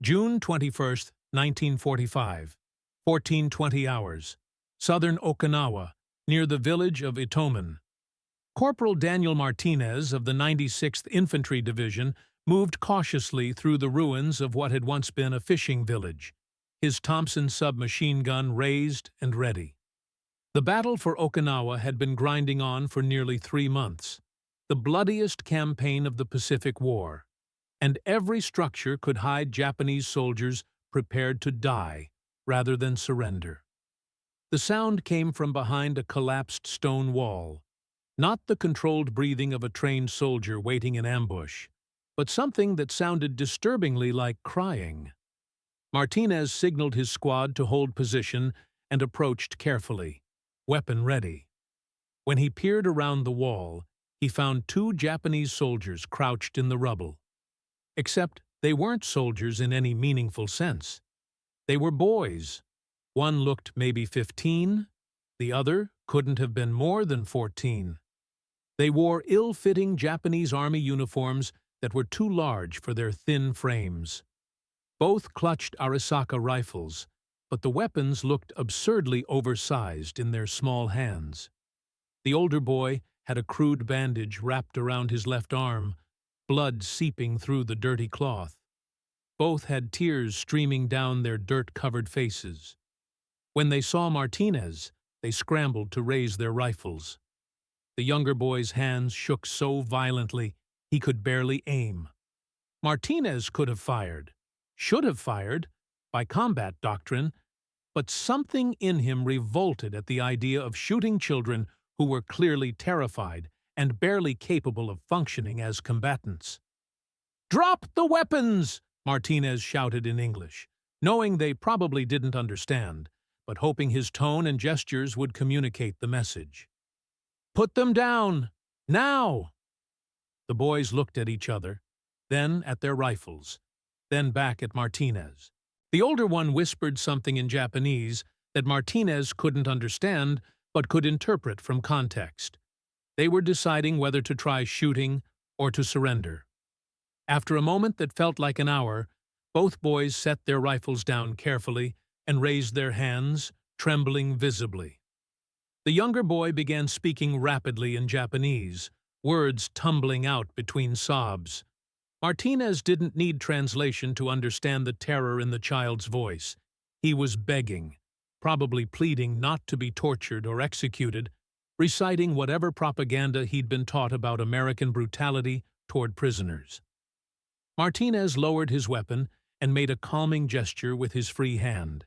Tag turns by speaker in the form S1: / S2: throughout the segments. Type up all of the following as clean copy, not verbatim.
S1: June 21, 1945, 14:20 hours, southern Okinawa, near the village of Itomen. Corporal Daniel Martinez of the 96th Infantry Division moved cautiously through the ruins of what had once been a fishing village, his Thompson submachine gun raised and ready. The battle for Okinawa had been grinding on for nearly 3 months, the bloodiest campaign of the Pacific War, and every structure could hide Japanese soldiers prepared to die rather than surrender. The sound came from behind a collapsed stone wall, not the controlled breathing of a trained soldier waiting in ambush, but something that sounded disturbingly like crying. Martinez signaled his squad to hold position and approached carefully, weapon ready. When he peered around the wall, he found 2 Japanese soldiers crouched in the rubble. Except they weren't soldiers in any meaningful sense. They were boys. One looked maybe 15, the other couldn't have been more than 14. They wore ill-fitting Japanese army uniforms that were too large for their thin frames. Both clutched Arisaka rifles, but the weapons looked absurdly oversized in their small hands. The older boy had a crude bandage wrapped around his left arm, blood seeping through the dirty cloth. Both had tears streaming down their dirt-covered faces. When they saw Martinez, they scrambled to raise their rifles. The younger boy's hands shook so violently he could barely aim. Martinez could have fired, should have fired, by combat doctrine, but something in him revolted at the idea of shooting children who were clearly terrified and barely capable of functioning as combatants. "Drop the weapons!" Martinez shouted in English, knowing they probably didn't understand, but hoping his tone and gestures would communicate the message. "Put them down! Now!" The boys looked at each other, then at their rifles, then back at Martinez. The older one whispered something in Japanese that Martinez couldn't understand but could interpret from context. They were deciding whether to try shooting or to surrender. After a moment that felt like an hour, both boys set their rifles down carefully and raised their hands, trembling visibly. The younger boy began speaking rapidly in Japanese, words tumbling out between sobs. Martinez didn't need translation to understand the terror in the child's voice. He was begging, probably pleading not to be tortured or executed, reciting whatever propaganda he'd been taught about American brutality toward prisoners. Martinez lowered his weapon and made a calming gesture with his free hand.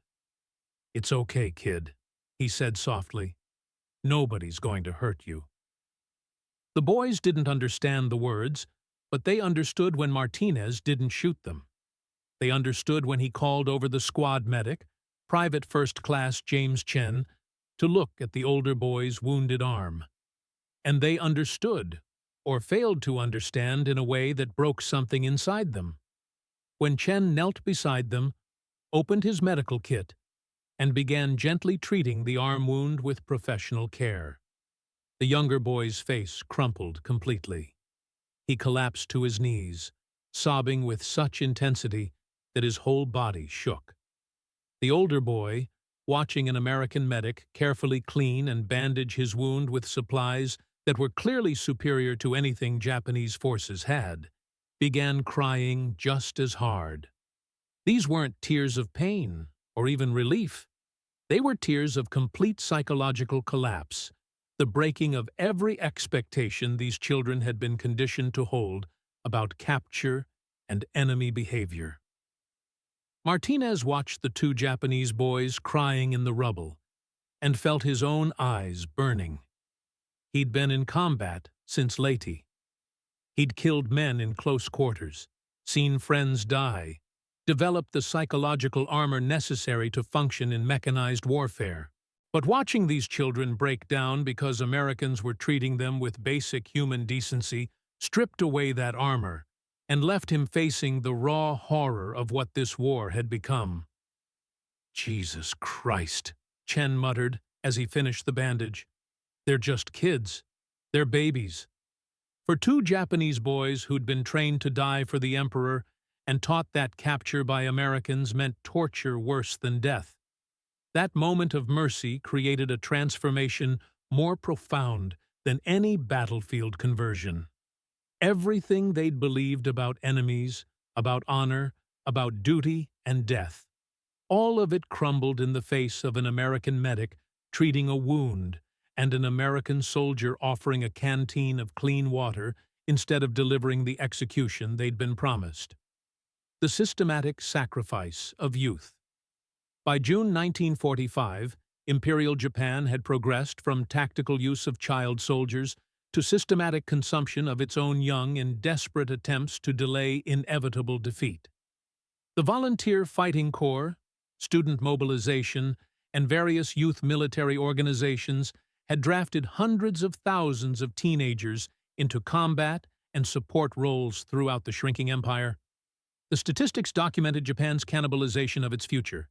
S1: "It's okay, kid," he said softly. "Nobody's going to hurt you." The boys didn't understand the words, but they understood when Martinez didn't shoot them. They understood when he called over the squad medic, Private First Class James Chen, to look at the older boy's wounded arm. And they understood, or failed to understand in a way that broke something inside them, when Chen knelt beside them, opened his medical kit, and began gently treating the arm wound with professional care. The younger boy's face crumpled completely. He collapsed to his knees, sobbing with such intensity that his whole body shook. The older boy, watching an American medic carefully clean and bandage his wound with supplies that were clearly superior to anything Japanese forces had, began crying just as hard. These weren't tears of pain or even relief. They were tears of complete psychological collapse, the breaking of every expectation these children had been conditioned to hold about capture and enemy behavior. Martinez watched the 2 Japanese boys crying in the rubble and felt his own eyes burning. He'd been in combat since Leyte. He'd killed men in close quarters, seen friends die, developed the psychological armor necessary to function in mechanized warfare. But watching these children break down because Americans were treating them with basic human decency stripped away that armor and left him facing the raw horror of what this war had become. "Jesus Christ," Chen muttered as he finished the bandage. "They're just kids. They're babies." For 2 Japanese boys who'd been trained to die for the emperor and taught that capture by Americans meant torture worse than death. That moment of mercy created a transformation more profound than any battlefield conversion. Everything they'd believed about enemies, about honor, about duty and death, all of it crumbled in the face of an American medic treating a wound and an American soldier offering a canteen of clean water instead of delivering the execution they'd been promised. The systematic sacrifice of youth. By June 1945, Imperial Japan had progressed from tactical use of child soldiers to systematic consumption of its own young in desperate attempts to delay inevitable defeat. The Volunteer Fighting Corps, student mobilization, and various youth military organizations had drafted hundreds of thousands of teenagers into combat and support roles throughout the shrinking empire. The statistics documented Japan's cannibalization of its future.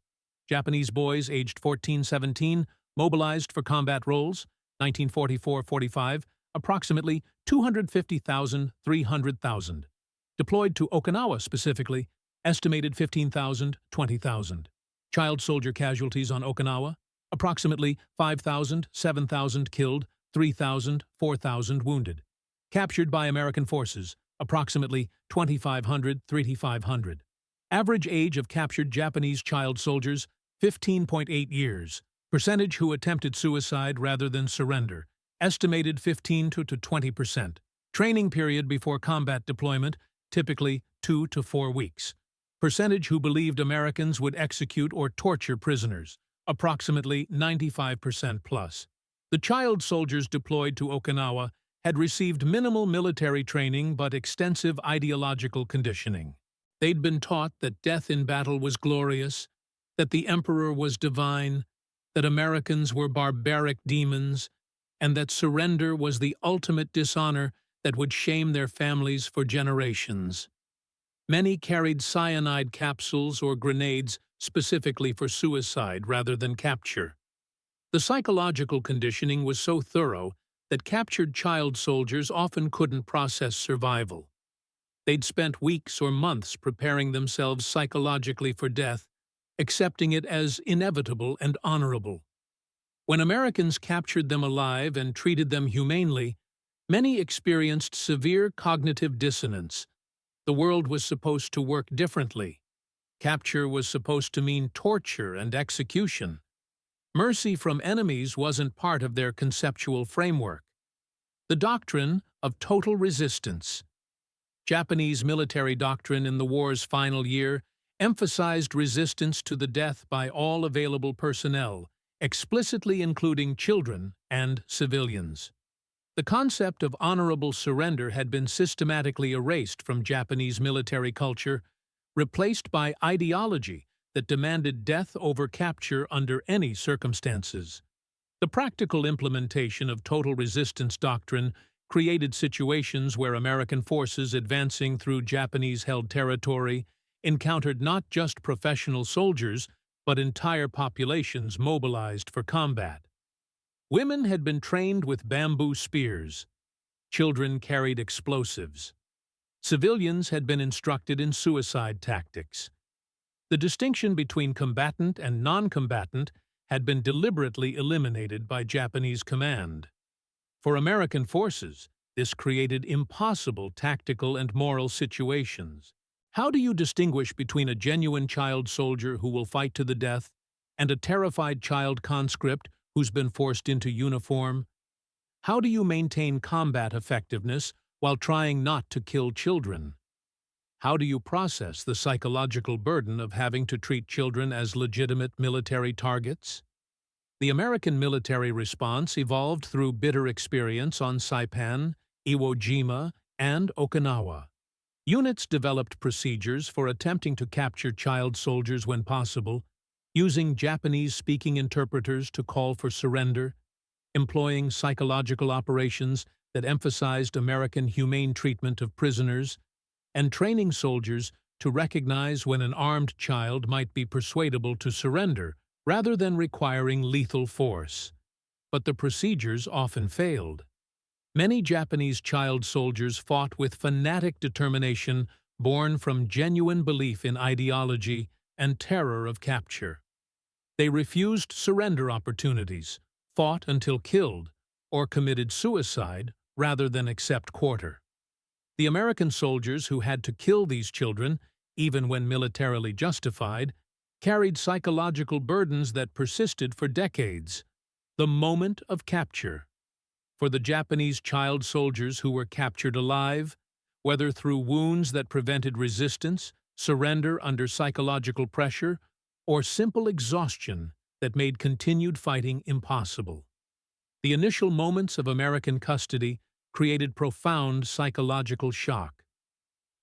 S1: Japanese boys aged 14-17 mobilized for combat roles, 1944-45, approximately 250,000, 300,000. Deployed to Okinawa specifically, estimated 15,000, 20,000. Child soldier casualties on Okinawa, approximately 5,000, 7,000 killed, 3,000, 4,000 wounded. Captured by American forces, approximately 2,500, 3,500. Average age of captured Japanese child soldiers, 15.8 years. Percentage who attempted suicide rather than surrender, estimated 15 to 20%. Training period before combat deployment, typically 2 to 4 weeks. Percentage who believed Americans would execute or torture prisoners, approximately 95% plus. The child soldiers deployed to Okinawa had received minimal military training but extensive ideological conditioning. They'd been taught that death in battle was glorious, that the emperor was divine, that Americans were barbaric demons, and that surrender was the ultimate dishonor that would shame their families for generations. Many carried cyanide capsules or grenades specifically for suicide rather than capture. The psychological conditioning was so thorough that captured child soldiers often couldn't process survival. They'd spent weeks or months preparing themselves psychologically for death, accepting it as inevitable and honorable. When Americans captured them alive and treated them humanely, many experienced severe cognitive dissonance. The world was supposed to work differently. Capture was supposed to mean torture and execution. Mercy from enemies wasn't part of their conceptual framework. The doctrine of total resistance. Japanese military doctrine in the war's final year emphasized resistance to the death by all available personnel, explicitly including children and civilians. The concept of honorable surrender had been systematically erased from Japanese military culture, replaced by ideology that demanded death over capture under any circumstances. The practical implementation of total resistance doctrine created situations where American forces advancing through Japanese-held territory encountered not just professional soldiers, but entire populations mobilized for combat. Women had been trained with bamboo spears. Children carried explosives. Civilians had been instructed in suicide tactics. The distinction between combatant and non-combatant had been deliberately eliminated by Japanese command. For American forces, this created impossible tactical and moral situations. How do you distinguish between a genuine child soldier who will fight to the death and a terrified child conscript who's been forced into uniform? How do you maintain combat effectiveness while trying not to kill children? How do you process the psychological burden of having to treat children as legitimate military targets? The American military response evolved through bitter experience on Saipan, Iwo Jima, and Okinawa. Units developed procedures for attempting to capture child soldiers when possible, using Japanese-speaking interpreters to call for surrender, employing psychological operations that emphasized American humane treatment of prisoners, and training soldiers to recognize when an armed child might be persuadable to surrender rather than requiring lethal force. But the procedures often failed. Many Japanese child soldiers fought with fanatic determination born from genuine belief in ideology and terror of capture. They refused surrender opportunities, fought until killed, or committed suicide rather than accept quarter. The American soldiers who had to kill these children, even when militarily justified, carried psychological burdens that persisted for decades. The moment of capture. For the Japanese child soldiers who were captured alive, whether through wounds that prevented resistance, surrender under psychological pressure, or simple exhaustion that made continued fighting impossible. The initial moments of American custody created profound psychological shock.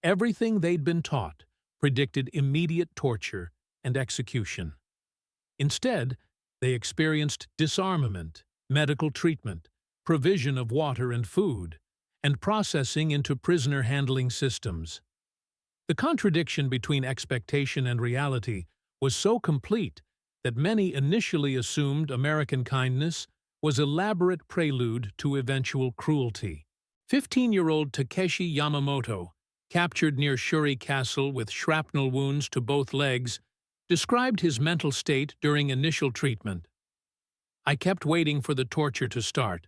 S1: Everything they'd been taught predicted immediate torture and execution. Instead, they experienced disarmament, medical treatment, provision of water and food, and processing into prisoner handling systems. The contradiction between expectation and reality was so complete that many initially assumed American kindness was elaborate prelude to eventual cruelty. 15-year-old Takeshi Yamamoto, captured near Shuri Castle with shrapnel wounds to both legs, described his mental state during initial treatment. "I kept waiting for the torture to start.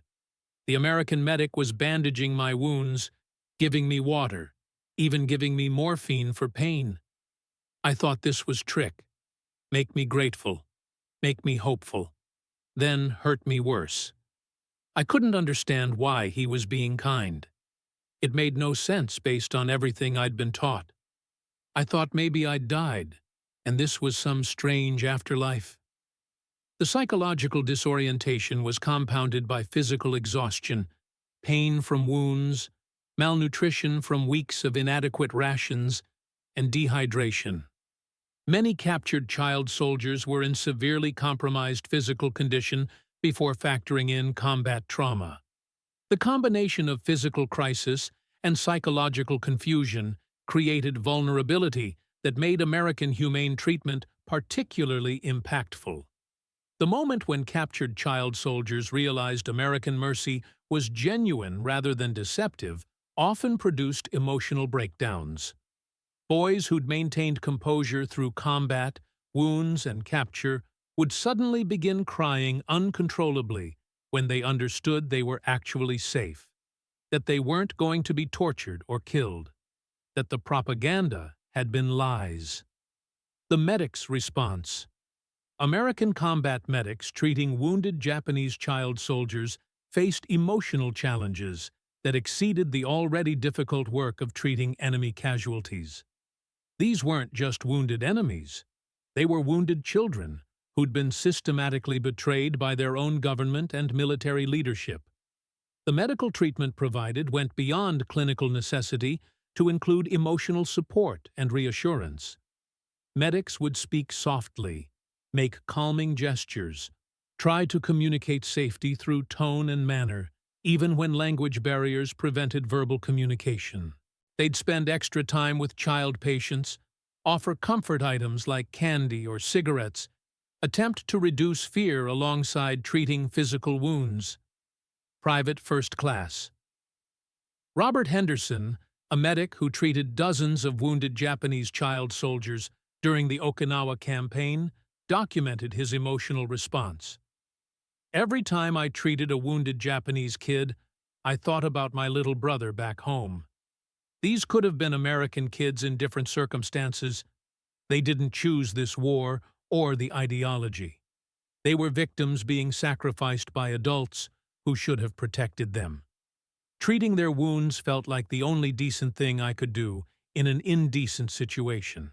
S1: The American medic was bandaging my wounds, giving me water, even giving me morphine for pain. I thought this was trick. Make me grateful, make me hopeful, then hurt me worse. I couldn't understand why he was being kind. It made no sense based on everything I'd been taught. I thought maybe I'd died, and this was some strange afterlife." The psychological disorientation was compounded by physical exhaustion, pain from wounds, malnutrition from weeks of inadequate rations, and dehydration. Many captured child soldiers were in severely compromised physical condition before factoring in combat trauma. The combination of physical crisis and psychological confusion created vulnerability that made American humane treatment particularly impactful. The moment when captured child soldiers realized American mercy was genuine rather than deceptive often produced emotional breakdowns. Boys who'd maintained composure through combat, wounds, and capture would suddenly begin crying uncontrollably when they understood they were actually safe, that they weren't going to be tortured or killed, that the propaganda had been lies. The medic's response. American combat medics treating wounded Japanese child soldiers faced emotional challenges that exceeded the already difficult work of treating enemy casualties. These weren't just wounded enemies. They were wounded children who'd been systematically betrayed by their own government and military leadership. The medical treatment provided went beyond clinical necessity to include emotional support and reassurance. Medics would speak softly, make calming gestures, try to communicate safety through tone and manner, even when language barriers prevented verbal communication. They'd spend extra time with child patients, offer comfort items like candy or cigarettes, attempt to reduce fear alongside treating physical wounds. Private First Class. Robert Henderson, a medic who treated dozens of wounded Japanese child soldiers during the Okinawa campaign, documented his emotional response. "Every time I treated a wounded Japanese kid, I thought about my little brother back home. These could have been American kids in different circumstances. They didn't choose this war or the ideology. They were victims being sacrificed by adults who should have protected them. Treating their wounds felt like the only decent thing I could do in an indecent situation."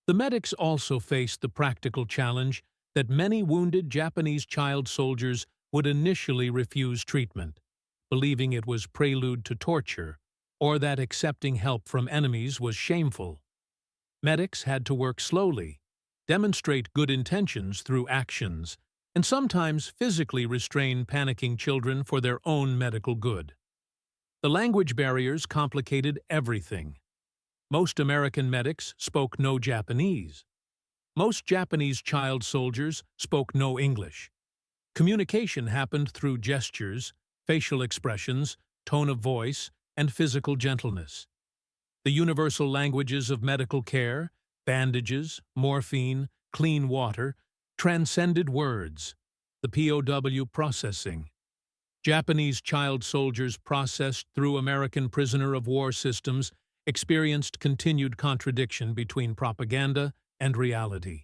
S1: The medics also faced the practical challenge that many wounded Japanese child soldiers would initially refuse treatment, believing it was prelude to torture, or that accepting help from enemies was shameful. Medics had to work slowly, demonstrate good intentions through actions, and sometimes physically restrain panicking children for their own medical good. The language barriers complicated everything. Most American medics spoke no Japanese. Most Japanese child soldiers spoke no English. Communication happened through gestures, facial expressions, tone of voice, and physical gentleness. The universal languages of medical care, bandages, morphine, clean water, transcended words. The POW processing. Japanese child soldiers processed through American prisoner of war systems experienced continued contradiction between propaganda and reality.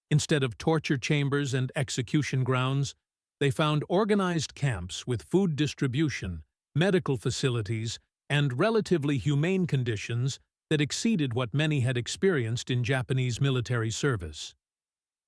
S1: Instead of torture chambers and execution grounds, they found organized camps with food distribution, medical facilities, and relatively humane conditions that exceeded what many had experienced in Japanese military service.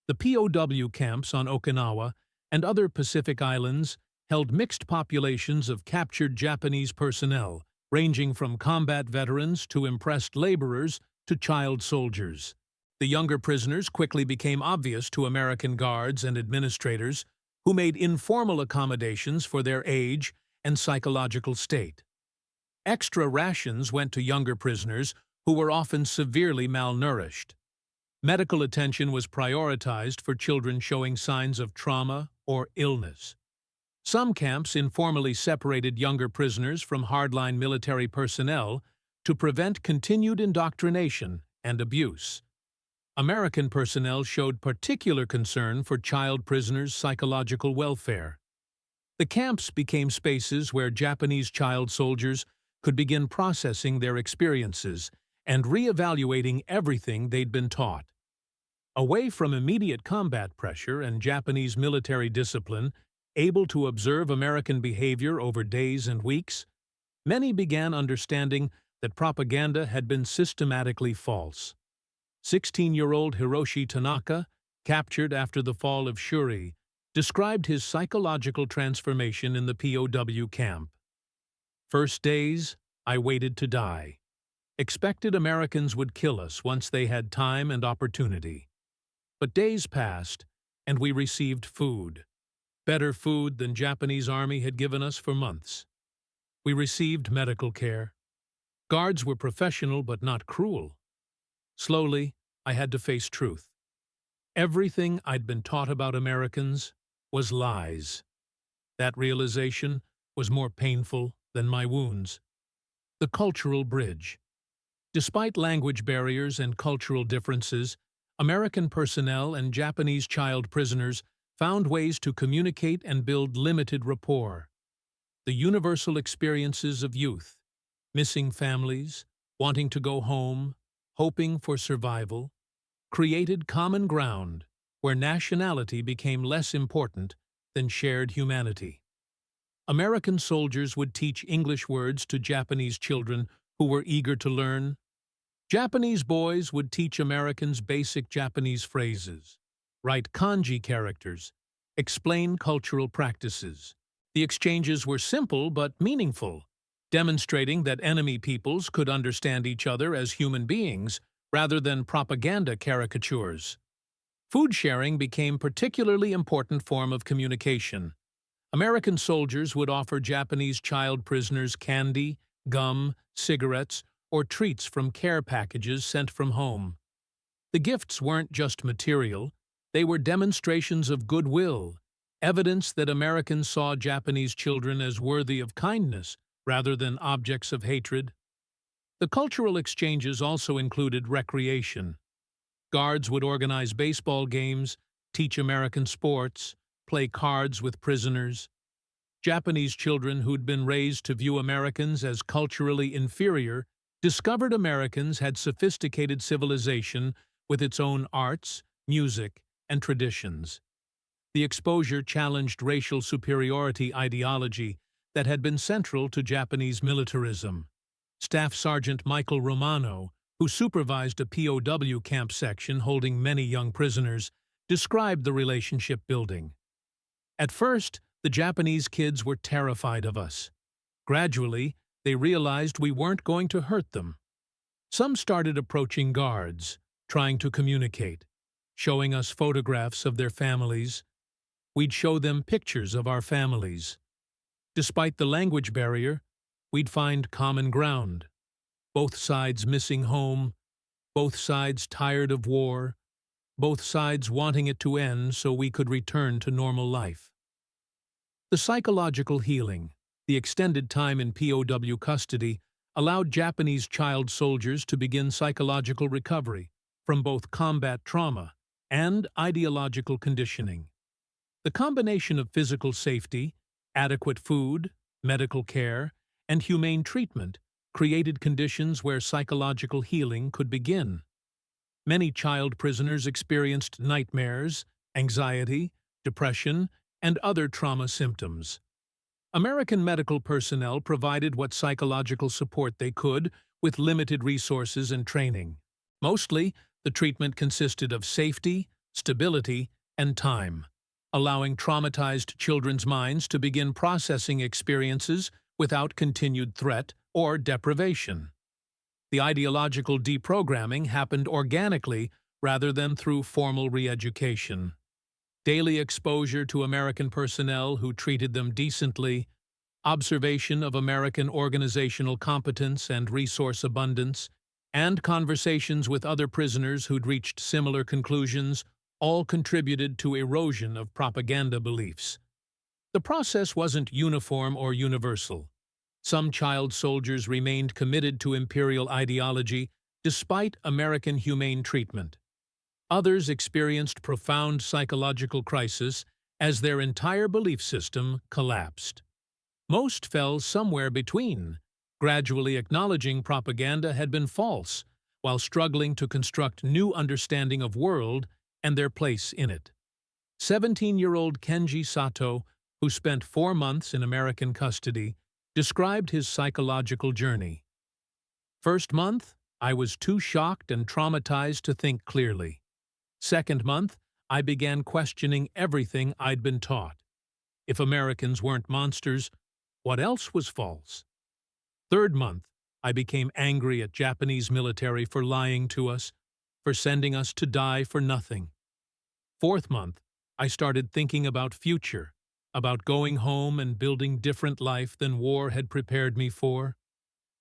S1: The POW camps on Okinawa and other Pacific islands held mixed populations of captured Japanese personnel, ranging from combat veterans to impressed laborers to child soldiers. The younger prisoners quickly became obvious to American guards and administrators who made informal accommodations for their age and psychological state. Extra rations went to younger prisoners who were often severely malnourished. Medical attention was prioritized for children showing signs of trauma or illness. Some camps informally separated younger prisoners from hardline military personnel to prevent continued indoctrination and abuse. American personnel showed particular concern for child prisoners' psychological welfare. The camps became spaces where Japanese child soldiers could begin processing their experiences and re-evaluating everything they'd been taught. Away from immediate combat pressure and Japanese military discipline, able to observe American behavior over days and weeks, many began understanding that propaganda had been systematically false. 16-year-old Hiroshi Tanaka, captured after the fall of Shuri, described his psychological transformation in the POW camp. First days, I waited to die. Expected Americans would kill us once they had time and opportunity. But days passed, and we received food. Better food than Japanese army had given us for months. We received medical care. Guards were professional but not cruel. Slowly, I had to face truth. Everything I'd been taught about Americans was lies. That realization was more painful than my wounds. The cultural bridge. Despite language barriers and cultural differences, American personnel and Japanese child prisoners found ways to communicate and build limited rapport. The universal experiences of youth, missing families, wanting to go home, hoping for survival, created common ground where nationality became less important than shared humanity. American soldiers would teach English words to Japanese children who were eager to learn. Japanese boys would teach Americans basic Japanese phrases, write kanji characters, explain cultural practices. The exchanges were simple but meaningful, demonstrating that enemy peoples could understand each other as human beings rather than propaganda caricatures. Food sharing became a particularly important form of communication. American soldiers would offer Japanese child prisoners candy, gum, cigarettes, or treats from care packages sent from home. The gifts weren't just material, they were demonstrations of goodwill, evidence that Americans saw Japanese children as worthy of kindness rather than objects of hatred. The cultural exchanges also included recreation. Guards would organize baseball games, teach American sports, play cards with prisoners. Japanese children who'd been raised to view Americans as culturally inferior discovered Americans had sophisticated civilization with its own arts, music, and traditions. The exposure challenged racial superiority ideology that had been central to Japanese militarism. Staff Sergeant Michael Romano, who supervised a POW camp section holding many young prisoners, described the relationship building. At first, the Japanese kids were terrified of us. Gradually, they realized we weren't going to hurt them. Some started approaching guards, trying to communicate, showing us photographs of their families. We'd show them pictures of our families. Despite the language barrier, we'd find common ground. Both sides missing home, both sides tired of war, both sides wanting it to end so we could return to normal life. The psychological healing, the extended time in POW custody, allowed Japanese child soldiers to begin psychological recovery from both combat trauma and ideological conditioning. The combination of physical safety, adequate food, medical care, and humane treatment created conditions where psychological healing could begin. Many child prisoners experienced nightmares, anxiety, depression, and other trauma symptoms. American medical personnel provided what psychological support they could with limited resources and training. Mostly, the treatment consisted of safety, stability, and time, allowing traumatized children's minds to begin processing experiences without continued threat or deprivation. The ideological deprogramming happened organically rather than through formal re-education. Daily exposure to American personnel who treated them decently, observation of American organizational competence and resource abundance, and conversations with other prisoners who'd reached similar conclusions all contributed to erosion of propaganda beliefs. The process wasn't uniform or universal. Some child soldiers remained committed to imperial ideology despite American humane treatment. Others experienced profound psychological crisis as their entire belief system collapsed. Most fell somewhere between, gradually acknowledging propaganda had been false, while struggling to construct new understanding of world and their place in it. 17-year-old Kenji Sato, who spent 4 months in American custody, described his psychological journey. First month, I was too shocked and traumatized to think clearly. Second month, I began questioning everything I'd been taught. If Americans weren't monsters, what else was false? Third month, I became angry at Japanese military for lying to us, for sending us to die for nothing. Fourth month, I started thinking about future, about going home and building different life than war had prepared me for.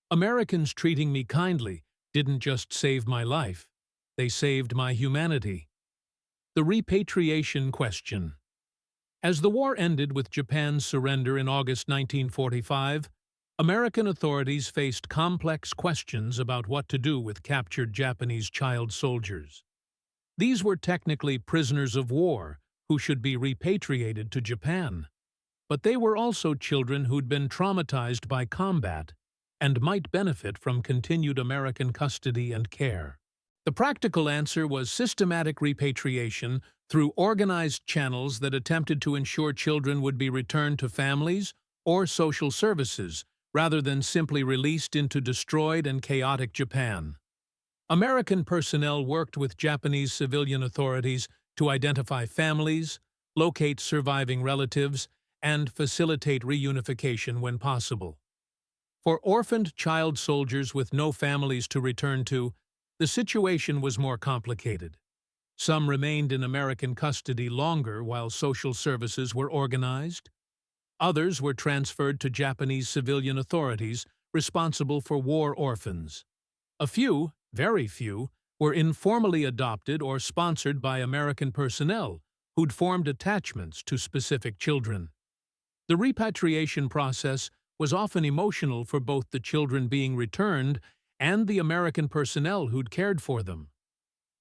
S1: Americans treating me kindly didn't just save my life, they saved my humanity. The repatriation question. As the war ended with Japan's surrender in August 1945, American authorities faced complex questions about what to do with captured Japanese child soldiers. These were technically prisoners of war who should be repatriated to Japan, but they were also children who'd been traumatized by combat and might benefit from continued American custody and care. The practical answer was systematic repatriation through organized channels that attempted to ensure children would be returned to families or social services rather than simply released into destroyed and chaotic Japan. American personnel worked with Japanese civilian authorities to identify families, locate surviving relatives, and facilitate reunification when possible. For orphaned child soldiers with no families to return to, the situation was more complicated. Some remained in American custody longer while social services were organized. Others were transferred to Japanese civilian authorities responsible for war orphans. A few, very few, were informally adopted or sponsored by American personnel who'd formed attachments to specific children. The repatriation process was often emotional for both the children being returned and the American personnel who'd cared for them.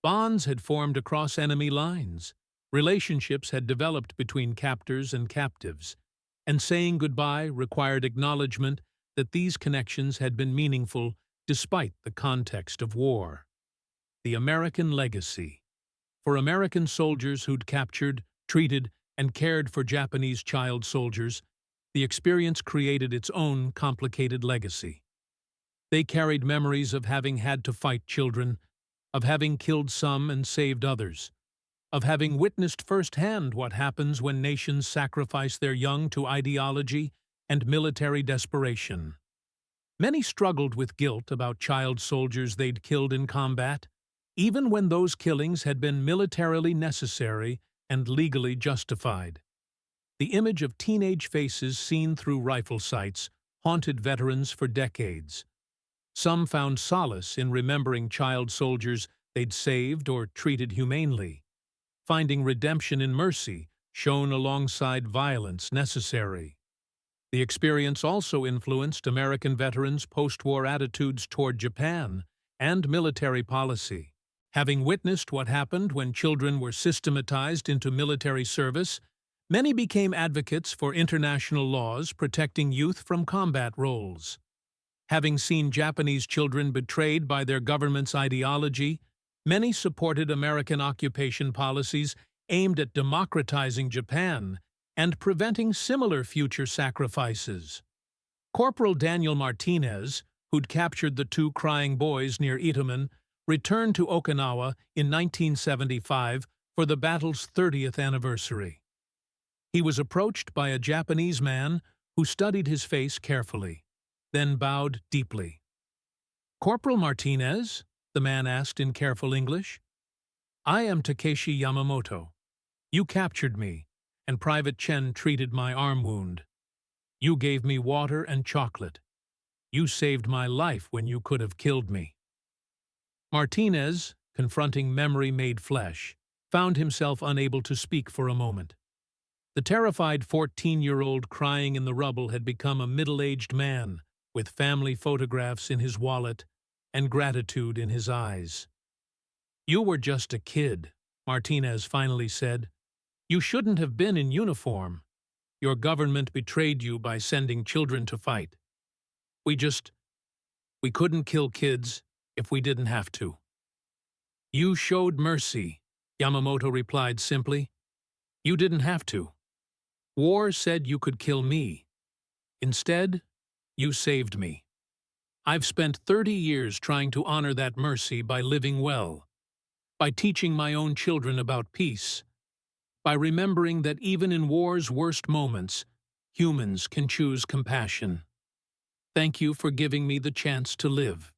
S1: Bonds had formed across enemy lines, relationships had developed between captors and captives, and saying goodbye required acknowledgement that these connections had been meaningful despite the context of war. The American legacy. For American soldiers who'd captured, treated, and cared for Japanese child soldiers, the experience created its own complicated legacy. They carried memories of having had to fight children, of having killed some and saved others, of having witnessed firsthand what happens when nations sacrifice their young to ideology and military desperation. Many struggled with guilt about child soldiers they'd killed in combat, even when those killings had been militarily necessary and legally justified. The image of teenage faces seen through rifle sights haunted veterans for decades. Some found solace in remembering child soldiers they'd saved or treated humanely, finding redemption in mercy shown alongside violence necessary. The experience also influenced American veterans' post-war attitudes toward Japan and military policy. Having witnessed what happened when children were systematized into military service, many became advocates for international laws protecting youth from combat roles. Having seen Japanese children betrayed by their government's ideology, many supported American occupation policies aimed at democratizing Japan and preventing similar future sacrifices. Corporal Daniel Martinez, who'd captured the two crying boys near Itomen, returned to Okinawa in 1975 for the battle's 30th anniversary. He was approached by a Japanese man who studied his face carefully, then bowed deeply. "Corporal Martinez?" the man asked in careful English. "I am Takeshi Yamamoto. You captured me, and Private Chen treated my arm wound. You gave me water and chocolate. You saved my life when you could have killed me." Martinez, confronting memory made flesh, found himself unable to speak for a moment. The terrified 14-year-old crying in the rubble had become a middle-aged man with family photographs in his wallet and gratitude in his eyes. "You were just a kid," Martinez finally said. "You shouldn't have been in uniform. Your government betrayed you by sending children to fight. We couldn't kill kids if we didn't have to." "You showed mercy," Yamamoto replied simply. "You didn't have to. War said you could kill me. Instead, you saved me. I've spent 30 years trying to honor that mercy by living well, by teaching my own children about peace, by remembering that even in war's worst moments, humans can choose compassion. Thank you for giving me the chance to live."